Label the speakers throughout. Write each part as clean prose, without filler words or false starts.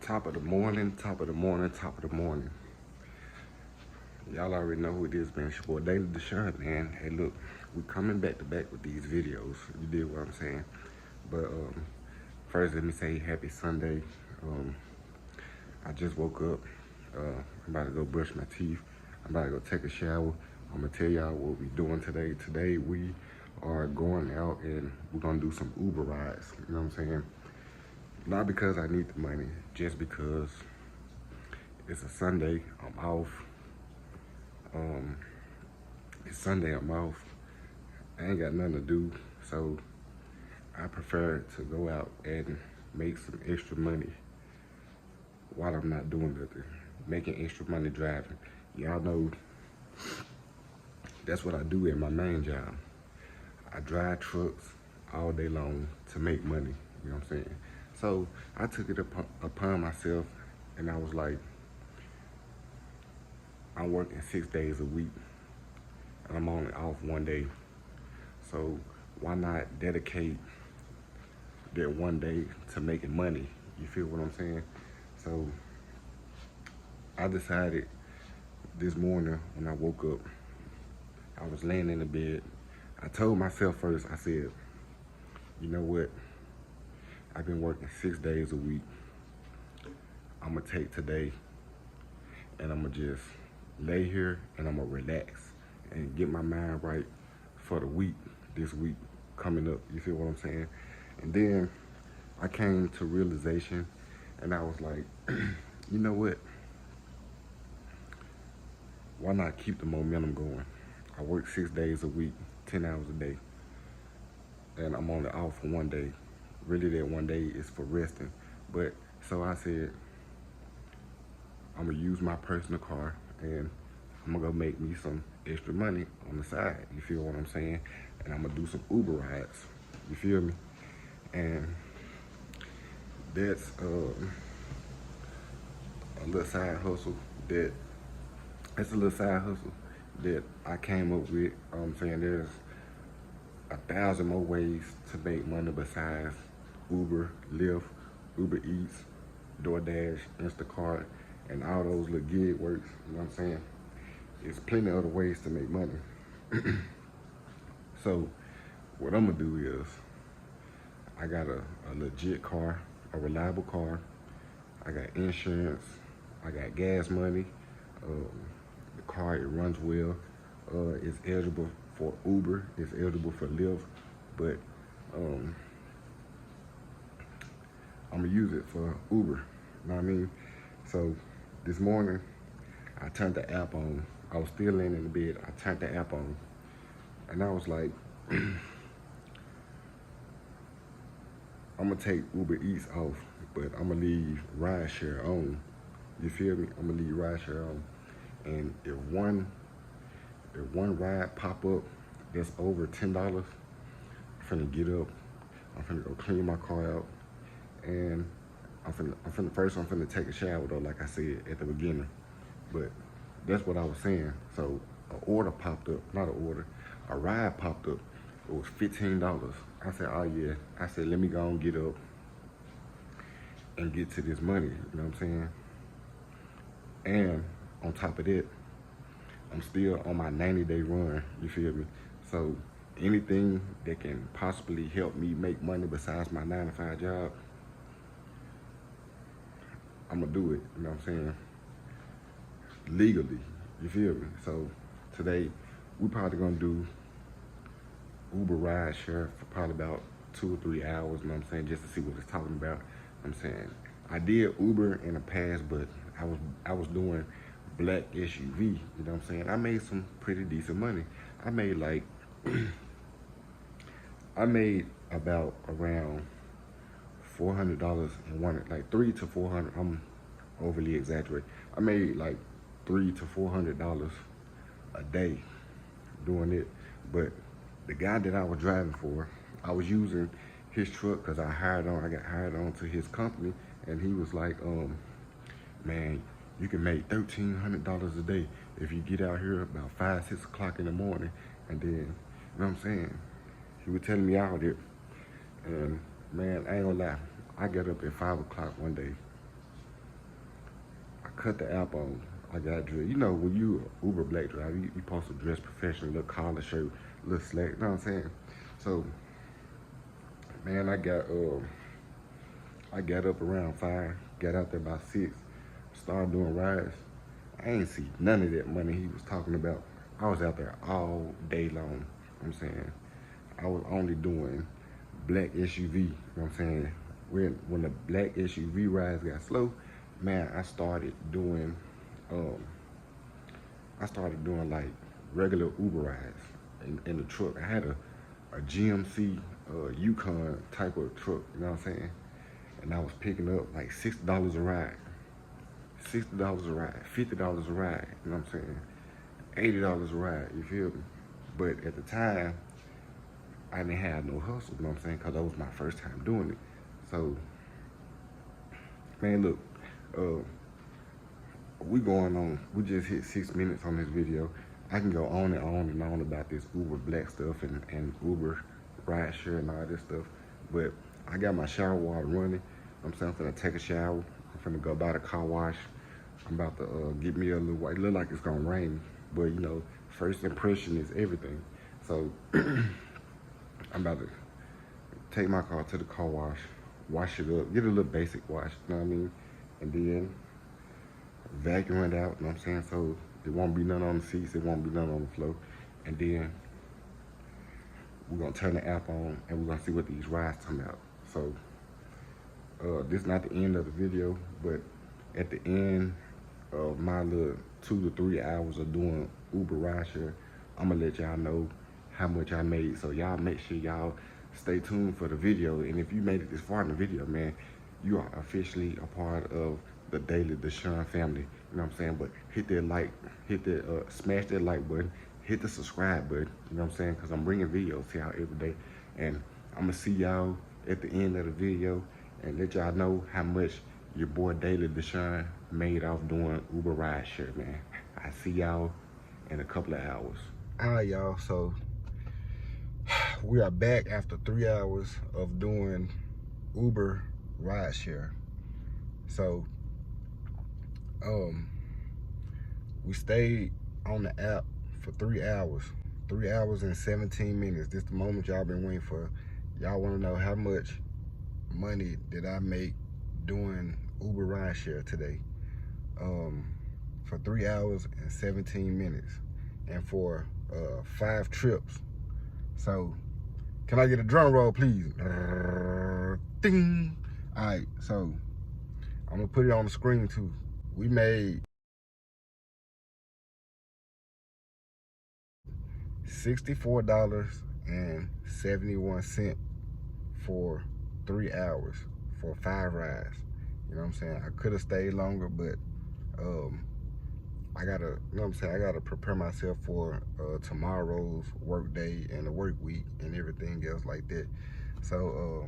Speaker 1: Top of the morning, top of the morning, top of the morning. Y'all already know who it is, man. It's your boy Daily Deshaun, man. Hey, look, we coming back to back with these videos. You dig what I'm saying? But first, let me say happy Sunday. I just woke up. I'm about to go brush my teeth. I'm about to go take a shower. I'm gonna tell y'all what we doing today. Today we are going out and we're gonna do some Uber rides. You know what I'm saying? Not because I need the money, just because it's a Sunday. I'm off. It's Sunday. I'm off. I ain't got nothing to do, so I prefer to go out and make some extra money while I'm not doing nothing. Making extra money driving. Y'all know that's what I do at my main job. I drive trucks all day long to make money. You know what I'm saying? So I took it upon myself, and I was like, I'm working 6 days a week, and I'm only off one day. So why not dedicate that one day to making money? You feel what I'm saying? So I decided this morning when I woke up, I was laying in the bed. I told myself first, I said, you know what? I've been working 6 days a week. I'm gonna take today and I'm gonna just lay here and I'm gonna relax and get my mind right for the week, this week coming up. You feel what I'm saying? And then I came to realization and I was like, you know what? Why not keep the momentum going? I work 6 days a week, 10 hours a day, and I'm only off for one day. Really, that one day is for resting. But so I said, I'm gonna use my personal car and I'm gonna go make me some extra money on the side. You feel what I'm saying? And I'm gonna do some Uber rides. You feel me? And that's a little side hustle that I came up with. I'm saying there's 1,000 more ways to make money besides Uber, Lyft, Uber Eats, DoorDash, Instacart, and all those little gig works. You know what I'm saying? There's plenty of other ways to make money. So what I'm gonna do is I got a legit car, a reliable car. I got insurance. I got gas money. The car, it runs well. It's eligible for Uber. It's eligible for Lyft. But I'm gonna use it for Uber. You know what I mean? So this morning, I turned the app on. I was still laying in the bed. I turned the app on. And I was like, I'm gonna take Uber Eats off, but I'm gonna leave rideshare on. You feel me? I'm gonna leave rideshare on. And if one ride pop up that's over $10, I'm finna get up. I'm finna go clean my car out, and I'm finna take a shower though, like I said at the beginning. But that's what I was saying. So an order popped up, not an order, a ride popped up. It was $15. I said, oh yeah. I said, let me go and get up and get to this money. You know what I'm saying? And on top of that, I'm still on my 90-day run. You feel me? So anything that can possibly help me make money besides my 9-to-5 job, I'm gonna do it. You know what I'm saying? Legally. You feel me? So today, we probably gonna do Uber ride share for probably about 2 or 3 hours, you know what I'm saying, just to see what it's talking about. I'm saying I did Uber in the past, but I was doing black SUV, you know what I'm saying? I made some pretty decent money. I made like I made about around $400 in one, like 300 to 400. I'm overly exaggerating. I made like $300 to $400 a day doing it. But the guy that I was driving for, I was using his truck because I got hired on to his company, and he was like, man, you can make $1,300 a day if you get out here about 5, 6 o'clock in the morning. And then, you know what I'm saying? He was telling me all that. And man, I ain't gonna lie, I got up at 5 o'clock one day cut the app on. I got dressed. You know, when you Uber Black driver, you supposed to dress professional, little collar shirt, little slack. You know what I'm saying? So, man, I got up around 5, got out there by 6, started doing rides. I ain't see none of that money he was talking about. I was out there all day long. You know what I'm saying? I was only doing black SUV. You know what I'm saying? When the black SUV rides got slow, man, I started doing like regular Uber rides in the truck. I had a GMC Yukon type of truck, you know what I'm saying? And I was picking up like $60 a ride. $60 a ride, $50 a ride, you know what I'm saying? $80 a ride, you feel me? But at the time, I didn't have no hustle, you know what I'm saying? Because that was my first time doing it. So, man, look, we just hit 6 minutes on this video. I can go on and on about this Uber Black stuff and Uber rideshare and all this stuff. But I got my shower water running. I'm saying I'm finna take a shower. I'm finna go by the car wash. I'm about to get me a little white. It look like it's gonna rain, but you know, first impression is everything. So I'm about to take my car to the car wash it up, get a little basic wash, you know what I mean? And then vacuum it out, you know what I'm saying? So it won't be none on the seats, it won't be none on the floor. And then we're gonna turn the app on and we're gonna see what these rides come out. So this is not the end of the video, but at the end of my little 2 to 3 hours of doing Uber rideshare, I'm gonna let y'all know how much I made. So y'all make sure y'all stay tuned for the video. And if you made it this far in the video, man, you are officially a part of the Daily Deshaun family. You know what I'm saying? But hit that like, smash that like button, hit the subscribe button. You know what I'm saying? Because I'm bringing videos to y'all every day. And I'm gonna see y'all at the end of the video and let y'all know how much your boy Daily Deshaun made off doing Uber rideshare, man. I see y'all in a couple of hours. All right, y'all, so we are back after 3 hours of doing Uber rideshare. So we stayed on the app for 3 hours. 3 hours and 17 minutes. This is the moment y'all been waiting for. Y'all want to know how much money did I make doing Uber rideshare today? For 3 hours and 17 minutes and for 5 trips. So can I get a drum roll, please? Ding. All right, so I'm gonna put it on the screen too. We made $64.71 for 3 hours for 5 rides. You know what I'm saying? I could have stayed longer, but I gotta, you know what I'm saying, I gotta prepare myself for tomorrow's work day and the work week and everything else like that. So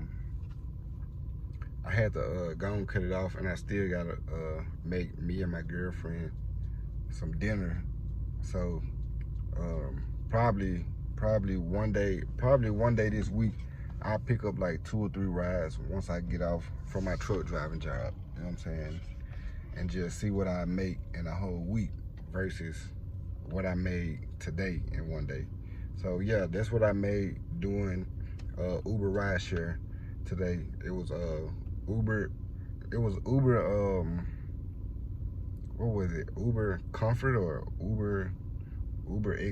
Speaker 1: I had to go and cut it off, and I still gotta make me and my girlfriend some dinner. So probably one day this week I'll pick up like 2 or 3 rides once I get off from my truck driving job. You know what I'm saying? And just see what I make in a whole week versus what I made today in one day. So yeah, that's what I made doing Uber rideshare today. It was Uber what was it? Uber Comfort or Uber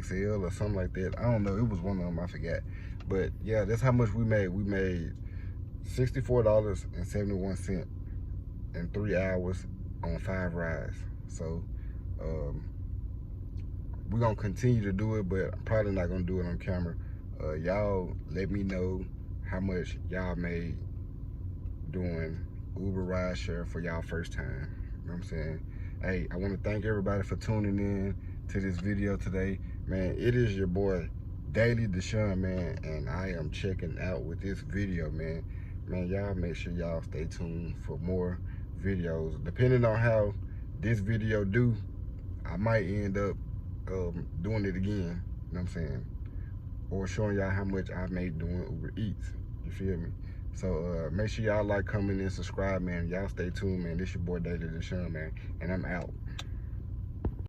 Speaker 1: XL or something like that. I don't know. It was one of them. I forgot. But yeah, that's how much we made. We made $64.71 in 3 hours on 5 rides. So we're gonna continue to do it, but I'm probably not gonna do it on camera. Y'all let me know how much y'all made doing Uber rideshare for y'all first time. You know what I'm saying? Hey, I want to thank everybody for tuning in to this video today. Man, it is your boy Daily Deshaun, man, and I am checking out with this video, man. Man, y'all make sure y'all stay tuned for more videos. Depending on how this video do, I might end up doing it again, you know what I'm saying? Or showing y'all how much I made doing Uber Eats, you feel me? So make sure y'all like, comment, and subscribe, man. Y'all stay tuned, man. This your boy Daily Deshaun, man, and I'm out.